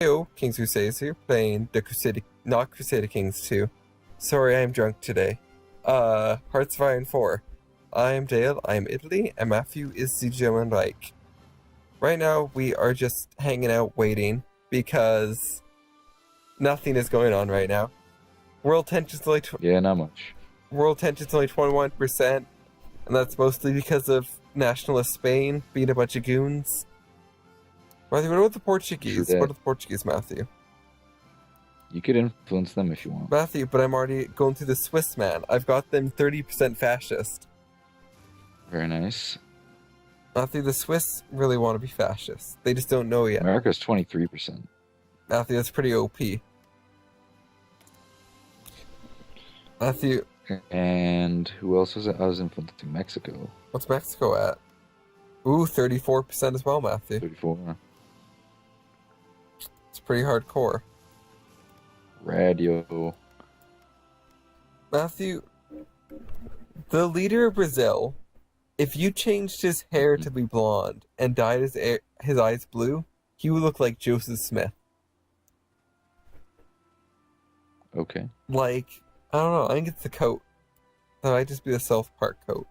Yo, Kings Crusades here, playing the Crusader, not Crusader Kings 2. Sorry, I'm drunk today. Hearts of Iron 4. I'm Dale, I'm Italy, and Matthew is the German Reich. Right now, we are just hanging out waiting, because nothing is going on right now. World tension's only, Not much. world tension's only 21%, and that's mostly because of nationalist Spain being a bunch of goons. Matthew, what about the Portuguese? True What that. are the Portuguese, Matthew? You could influence them if you want. Matthew, but I'm already going through the Swiss, man. I've got them 30% fascist. Very nice. Matthew, the Swiss really want to be fascist. They just don't know yet. America's 23%. Matthew, that's pretty OP. Matthew, And who else was it? I was influencing Mexico. what's Mexico at? Ooh, 34% as well, Matthew. 34. It's pretty hardcore. Radio. Matthew, the leader of Brazil, if you changed his hair to be blonde and dyed his eyes blue, he would look like Joseph Smith. Okay. Like, I don't know, I think it's the coat. That might just be the South Park coat.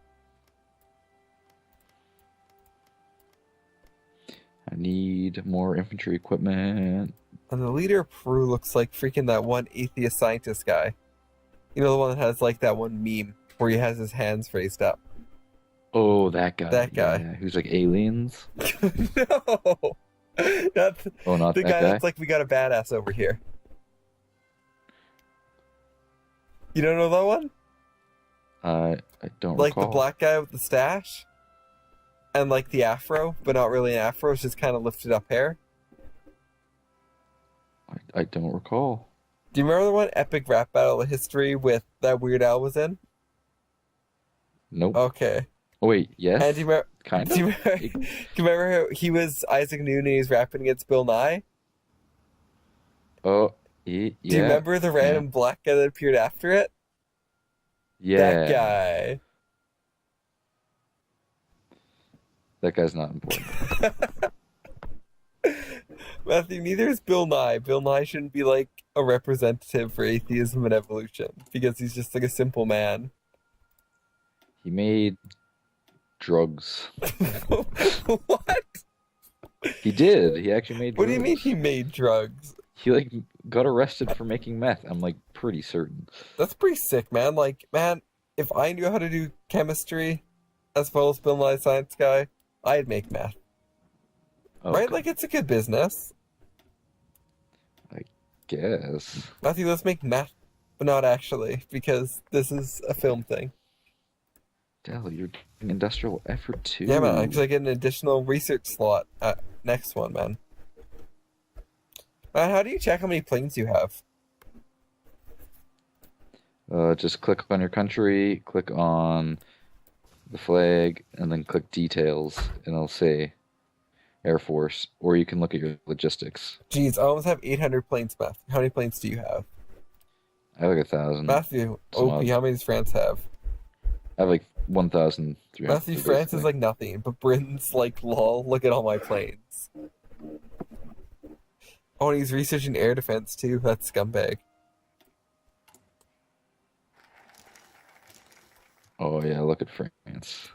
I need more infantry equipment. And the leader of Peru looks like freaking that one atheist scientist guy. You know, the one that has like that one meme where he has his hands raised up. Oh, that guy. That guy. Yeah, who's like aliens. No! That's Oh, not the that guy guy. that's like, we got a badass over here. You don't know that one? I don't Like recall. the black guy with the stash? And like the afro, but not really an afro, it's just kind of lifted up hair. I don't recall. Do you remember the one epic rap battle of history with that Weird Al was in? Nope. Okay. Oh, wait. Yes. And do you remember? Kind Do of. you remember how he was Isaac Newton and he's rapping against Bill Nye? Oh, Do you yeah. remember the random black guy that appeared after it? Yeah. That guy. That guy's not important. Matthew, neither is Bill Nye. Bill Nye shouldn't be like a representative for atheism and evolution because he's just like a simple man. He made drugs. What? He did. He actually made drugs. What do you mean he made drugs? He like got arrested for making meth. I'm like pretty certain. That's pretty sick, man. Like, man, if I knew how to do chemistry as well as Bill Nye Science Guy, I'd make meth. Right? Okay, Like, it's a good business. guess. Matthew, let's make meth, but not actually, because this is a film thing. Dell, you're doing industrial effort too. Yeah, man, because I get an additional research slot at next one, man. Man, how do you check how many planes you have? Just click on your country, click on the flag, and then click details, and it'll say Air Force, or you can look at your logistics. Jeez, I almost have 800 planes, Matthew. How many planes do you have? I have like 1,000. Matthew, Some OP, odd. how many does France have? I have like 1,300. Matthew, France is like nothing, but Britain's like, lol, look at all my planes. Oh, and he's researching air defense too. That's scumbag. Oh yeah, look at France.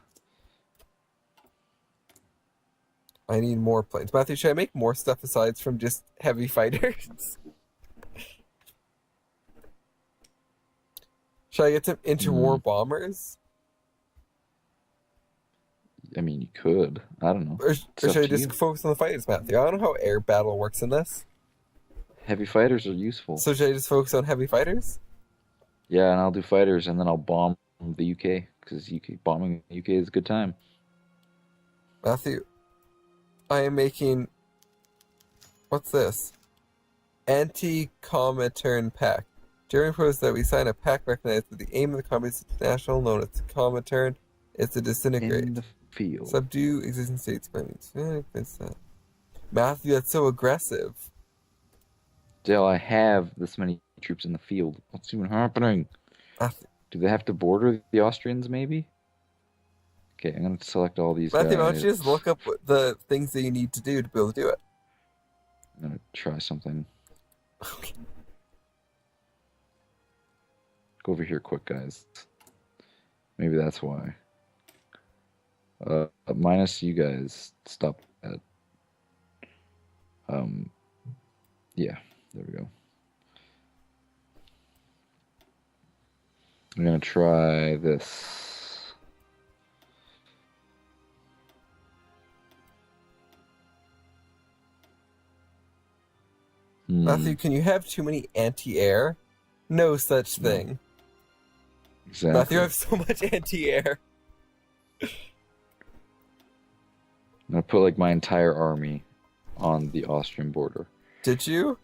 I need more planes. Matthew, should I make more stuff aside from just heavy fighters? Should I get some interwar bombers? I mean, you could. I don't know. Or up should I to just you. focus on the fighters, Matthew? I don't know how air battle works in this. Heavy fighters are useful. So should I just focus on heavy fighters? Yeah, and I'll do fighters, and then I'll bomb the UK because bombing the UK is a good time. Matthew, I am making... What's this? Anti-Comintern Pact. Germany proposed that we sign a pact recognized that the aim of the Communist International, known as the Comintern, is to disintegrate. In the field. Subdue existing states by means. Matthew, that's so aggressive. Dale, I have this many troops in the field. What's even happening? Matthew, Do they have to border the Austrians, maybe? Okay, I'm going to select all these Matthew, why don't guys. you just look up the things that you need to do to be able to do it? I'm gonna try something. Okay. Go over here quick, guys. Maybe that's why. Minus you guys. Stop at. Yeah, there we go. I'm gonna try this. Matthew, can you have too many anti-air? No such thing. Exactly. Matthew, I have so much anti-air. I'm gonna put like my entire army on the Austrian border. Did you?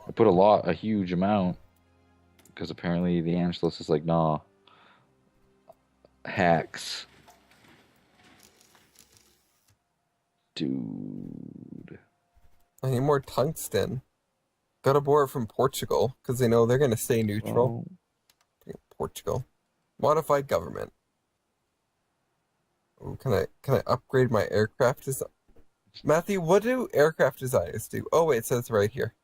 I put a huge amount, because apparently the Anschluss is like, nah, hacks. Dude. I need more tungsten. Gotta borrow it from Portugal, because they know they're gonna stay neutral. Oh. Portugal. Modified government. Ooh, can I upgrade my aircraft design? Matthew, what do aircraft designers do? Oh wait, it says right here.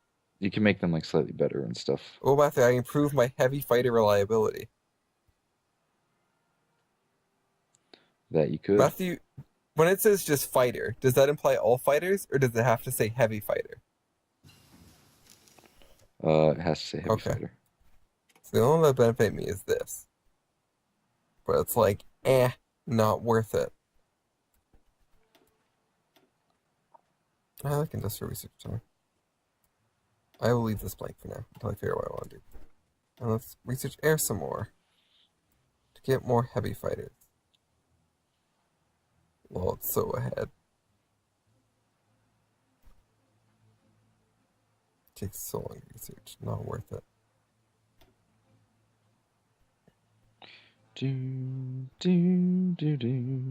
You can make them like slightly better and stuff. Oh Matthew, I improved my heavy fighter reliability. That you could. Matthew, when it says just fighter, does that imply all fighters, or does it have to say heavy fighter? It has to say heavy Okay. fighter. So the only one that benefit me is this. But it's like, not worth it. I like industrial research time. I will leave this blank for now until I figure out what I want to do. And let's research air some more. To get more heavy fighters. Well, it's so ahead. Takes so long to research. Not worth it. Do, do, do, do.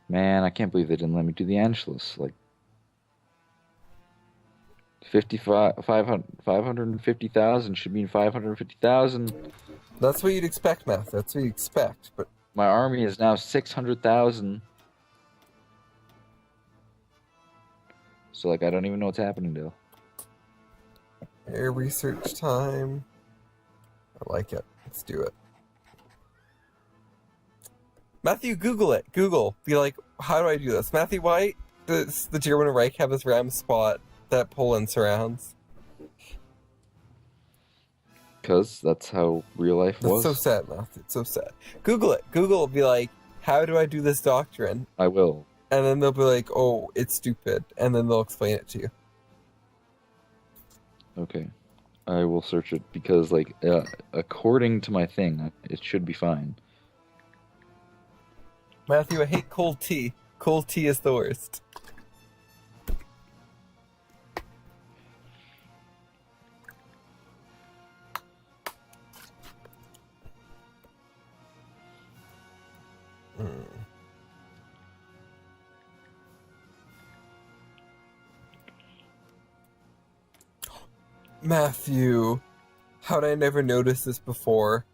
Man, I can't believe they didn't let me do the Anschluss. Like, 550,000 should mean 550,000. That's what you'd expect, Math. That's what you expect. But My army is now 600,000. So, like, I don't even know what's happening, Dale. air research time. I like it. Let's do it. Matthew, Google it. Google. Be like, how do I do this? Matthew, why does the German Reich have this ram spot that Poland surrounds? Because that's how real life was. That's so sad, Matthew. It's so sad. Google it. Google will be like, how do I do this doctrine? I will. And then they'll be like, oh, it's stupid. And then they'll explain it to you. Okay. I will search it because, like, according to my thing, it should be fine. Matthew, I hate cold tea. Cold tea is the worst. Matthew, how'd I never notice this before?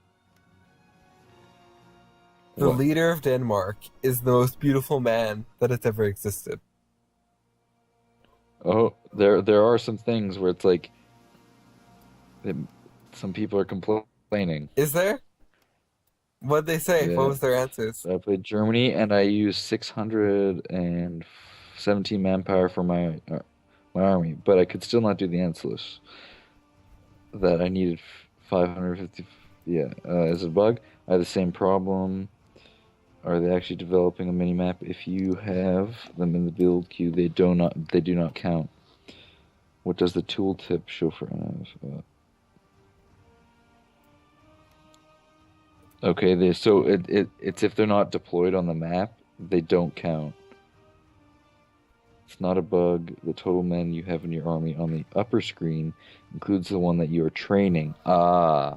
The What? leader of Denmark is the most beautiful man that has ever existed. Oh, there are some things where it's like some people are complaining. Is there? What'd they say? Yeah. What was their answers? I played Germany and I used 617 manpower for my army, but I could still not do the Anschluss. That I needed 550. Yeah, as a bug, I have the same problem. Are they actually developing a mini map? If you have them in the build queue, they do not count. What does the tooltip show for NF? Okay, it's if they're not deployed on the map, they don't count. It's not a bug. The total men you have in your army on the upper screen includes the one that you are training. Ah.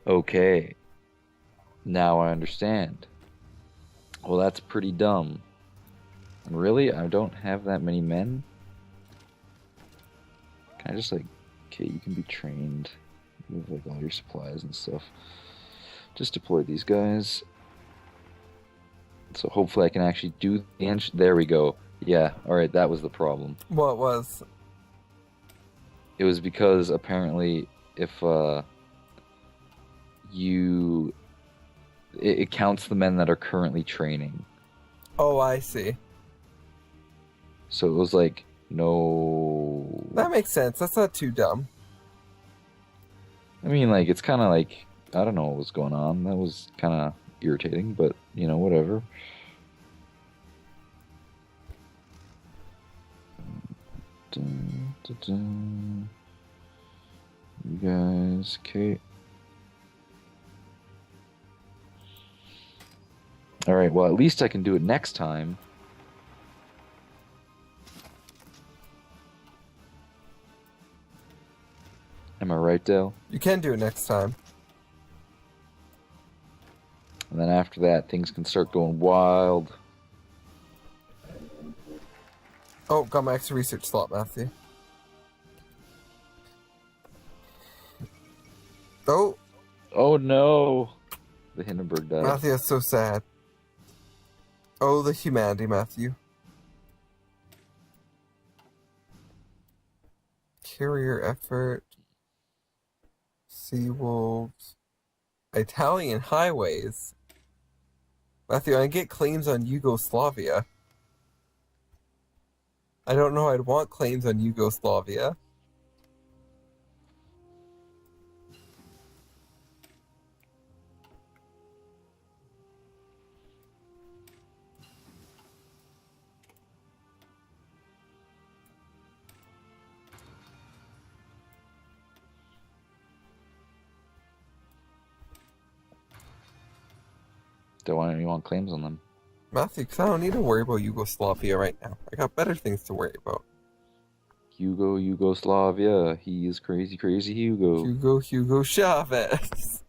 Okay. Now I understand. Well, that's pretty dumb. Really? I don't have that many men? Can I just like... Okay, you can be trained. You have like all your supplies and stuff. Just deploy these guys. So hopefully I can actually do the inch. There we go. Yeah, alright, that was the problem. What was? It was because apparently if you it counts the men that are currently training. Oh, I see. So it was like no. That makes sense. That's not too dumb. I mean, like it's kind of like I don't know what was going on. That was kind of irritating, but you know, whatever. Dun, dun, dun. You guys, okay. All right. Well, at least I can do it next time. Am I right, Dale? You can do it next time. And then after that, things can start going wild. Oh, got my extra research slot, Matthew. Oh, Oh no! The Hindenburg died. Matthew, that's so sad. Oh, the humanity, Matthew. Carrier effort. Sea wolves. Italian highways. Matthew, I get claims on Yugoslavia. I don't know I'd want claims on Yugoslavia. Why don't you want claims on them? Matthew, because I don't need to worry about Yugoslavia right now. I got better things to worry about. Yugoslavia. He is crazy, crazy Hugo. Hugo Chavez.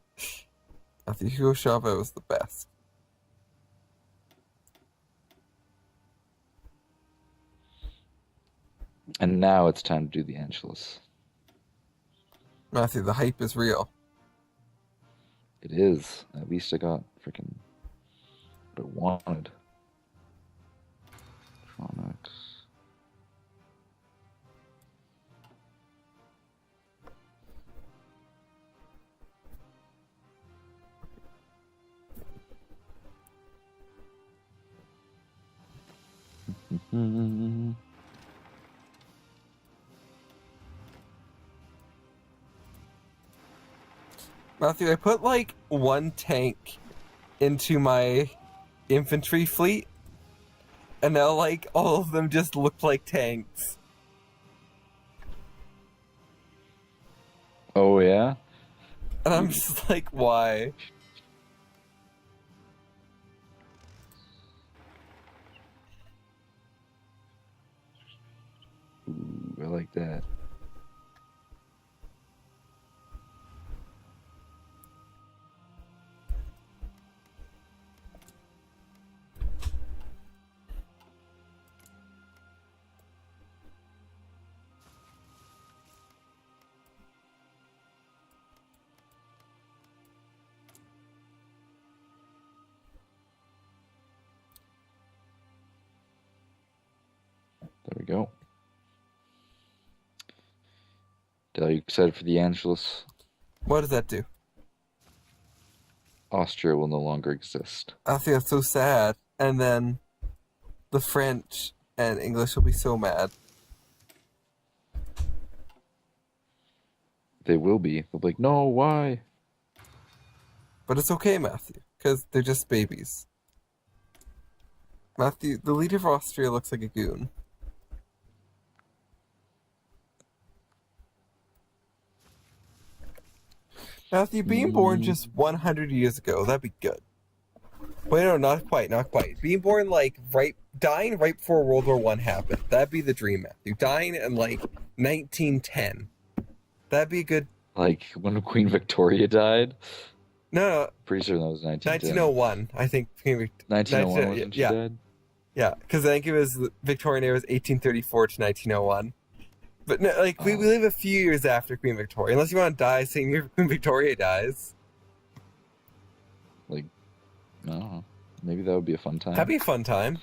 Matthew, Hugo Chavez was the best. And now it's time to do the Angelus. Matthew, the hype is real. It is. At least I got freaking what I wanted. Tronics. Matthew, I put like one tank into my infantry fleet, and now like all of them just look like tanks. Oh yeah? And I'm just like, why? Ooh, I like that. There we go. Are you excited for the Angelus? What does that do? Austria will no longer exist. I think that's so sad. And then the French and English will be so mad. They will be. They'll be like, no, why? But it's okay, Matthew, because they're just babies. Matthew, the leader of Austria looks like a goon. Matthew, being born just 100 years ago, that'd be good. Wait, no, not quite, not quite. Being born, like, dying right before World War I happened. That'd be the dream, Matthew. Dying in, like, 1910. That'd be a good... Like, when Queen Victoria died? No, Pretty sure that was 1910. 1901, I think. 1901 was when she died? Yeah, because I think it was, Victorian era was 1834 to 1901. But no, like, we live a few years after Queen Victoria. Unless you want to die same year Queen Victoria dies. Like, no. Maybe that would be a fun time. That'd be a fun time.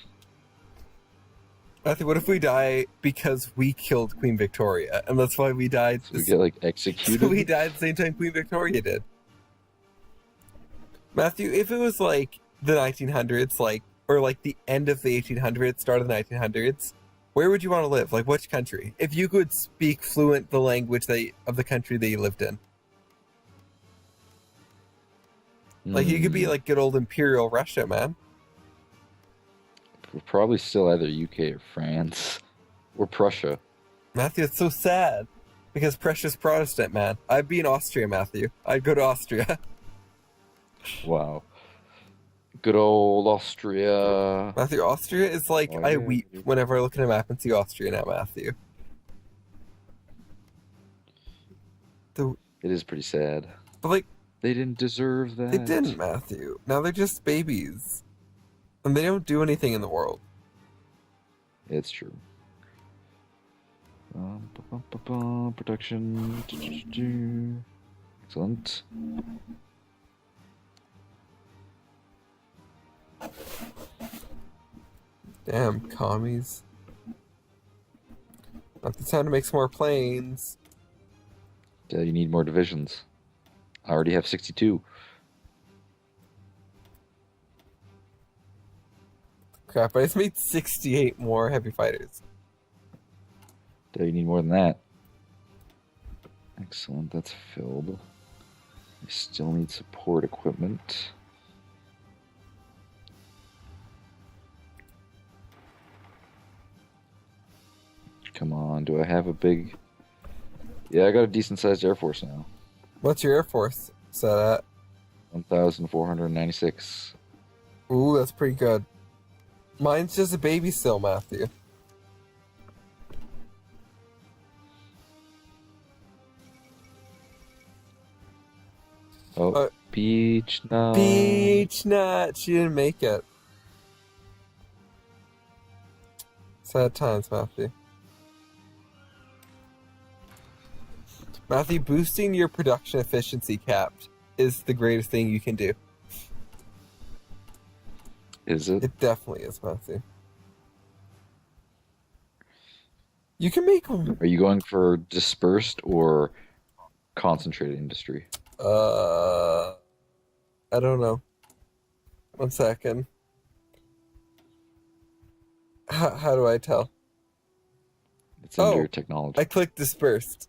Matthew, what if we die because we killed Queen Victoria, and that's why we died? So we get like So executed. we died at the same time Queen Victoria did. Matthew, if it was like the 1900s, or like the end of the 1800s, start of the 1900s, where would you want to live? Like, which country? If you could speak fluent the language of the country that you lived in. Like, you could be like good old Imperial Russia, man. We're probably still either UK or France or Prussia. Matthew, it's so sad. Because Prussia's Protestant, man. I'd be in Austria, Matthew. I'd go to Austria. Wow. Good old Austria. Matthew, Austria is like, Oh, I yeah. weep whenever I look at a map and see Austria now, Matthew. It is pretty sad. But like, They didn't deserve that. they didn't, Matthew. Now they're just babies. And they don't do anything in the world. It's true. Production. Excellent. Damn, commies. Not the time to make some more planes. Yeah, you need more divisions. I already have 62. Crap, I just made 68 more heavy fighters. Yeah, you need more than that. Excellent, that's filled. I still need support equipment. Come on, do I have a big... Yeah, I got a decent-sized Air Force now. What's your Air Force set at? 1,496. Ooh, that's pretty good. Mine's just a baby still, Matthew. Oh, Peach Nut. Peach Nut! She didn't make it. Sad times, Matthew. Matthew, boosting your production efficiency capped is the greatest thing you can do. Is it? It definitely is, Matthew. You can make... Are you going for dispersed or concentrated industry? I don't know. 1 second. How do I tell? It's under Oh, your technology. I clicked dispersed.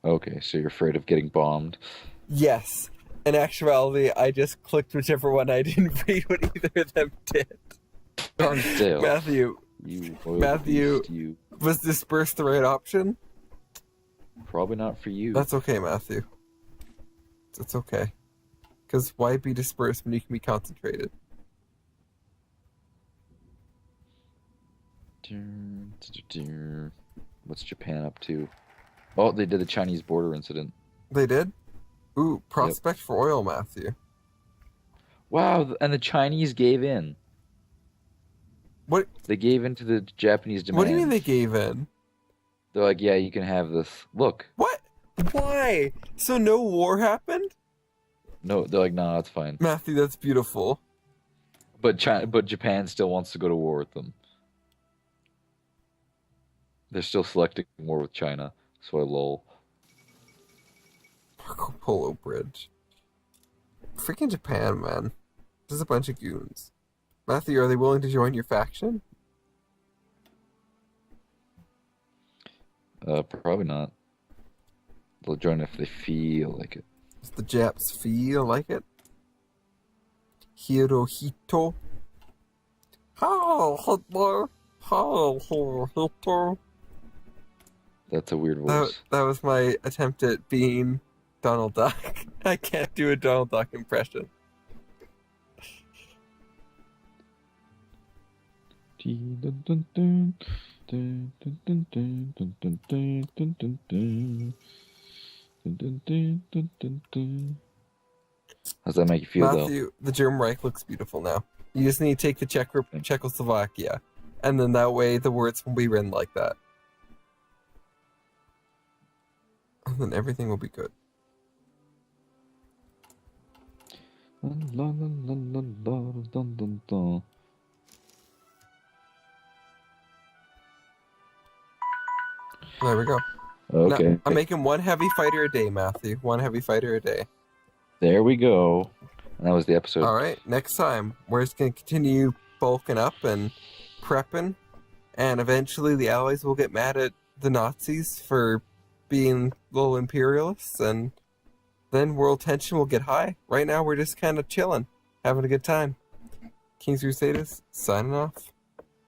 Okay, so you're afraid of getting bombed. Yes. In actuality, I just clicked whichever one. I didn't read what either of them did. Darn Dale. Matthew, You oil Matthew. beast, you. was dispersed the right option? Probably not for you. That's okay, Matthew. It's okay. Because why be dispersed when you can be concentrated? What's Japan up to? Oh, they did the Chinese border incident. They did? Ooh, prospect for oil, Matthew. Wow, and the Chinese gave in. What? They gave in to the Japanese demand. What do you mean they gave in? They're like, yeah, you can have this. Look. What? Why? So no war happened? No, they're like, nah, it's fine. Matthew, that's beautiful. But Japan still wants to go to war with them. They're still selecting war with China. So I lol. Marco Polo Bridge. Freaking Japan, man. Just a bunch of goons. Matthew, are they willing to join your faction? Probably not. They'll join if they feel like it. Does the Japs feel like it? Hirohito. How Hitler? How Hitler? That's a weird voice. That was my attempt at being Donald Duck. I can't do a Donald Duck impression. How's that make you feel, Matthew, the German Reich looks beautiful now. You just need to take the Czechoslovakia, and then that way the words will be written like that. And then everything will be good. La, la, la, la, la, dun, dun, dun. There we go. Now, Okay, I'm making one heavy fighter a day, Matthew. One heavy fighter a day. there we go. And that was the episode. All right, next time we're just gonna continue bulking up and prepping, and eventually the Allies will get mad at the Nazis for being little imperialists, and then world tension will get high. Right now, we're just kind of chilling, having a good time. Kings Crusaders signing off.